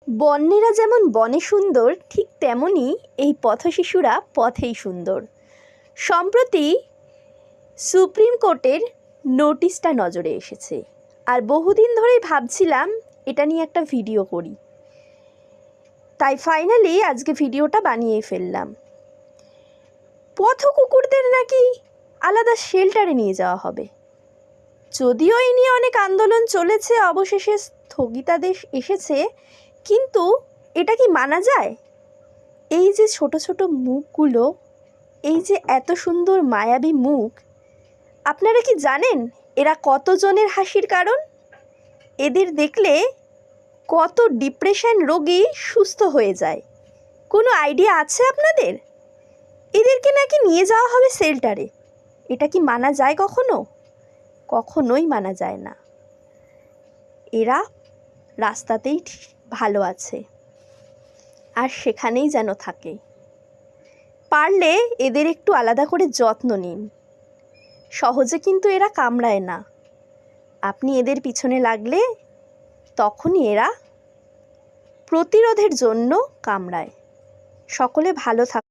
বন্যেরা যেমন বনে সুন্দর, ঠিক তেমনই এই পথশিশুরা পথেই সুন্দর। সম্প্রতি সুপ্রিম কোর্টের নোটিশটা নজরে এসেছে, আর বহুদিন ধরেই ভাবছিলাম এটা নিয়ে একটা ভিডিও করি, তাই ফাইনালি আজকে ভিডিওটা বানিয়ে ফেললাম। পথ কুকুরদের নাকি আলাদা শেল্টারে নিয়ে যাওয়া হবে। যদিও এই নিয়ে অনেক আন্দোলন চলেছে, অবশেষে স্থগিতাদেশ এসেছে, কিন্তু এটা কি মানা যায়? এই যে ছোট ছোট মুখগুলো, এই যে এত সুন্দর মায়াবী মুখ, আপনারা কি জানেন এরা কতজনের হাসির কারণ? এদের দেখলে কত ডিপ্রেশন রোগী সুস্থ হয়ে যায়। কোনো আইডিয়া আছে আপনাদের? এদেরকে নাকি নিয়ে যাওয়া হবে শেল্টারে। এটা কি মানা যায় কখনো? কখনোই মানা যায় না। এরা রাস্তাতেই ভালো আছে, আর সেখানেই যেন থাকে। পারলে এদের একটু আলাদা করে যত্ন নিন। সহজে কিন্তু এরা কামড়ায় না। আপনি এদের পিছনে লাগলে তখনই এরা প্রতিরোধের জন্য কামড়ায়। সকলে ভালো থাক।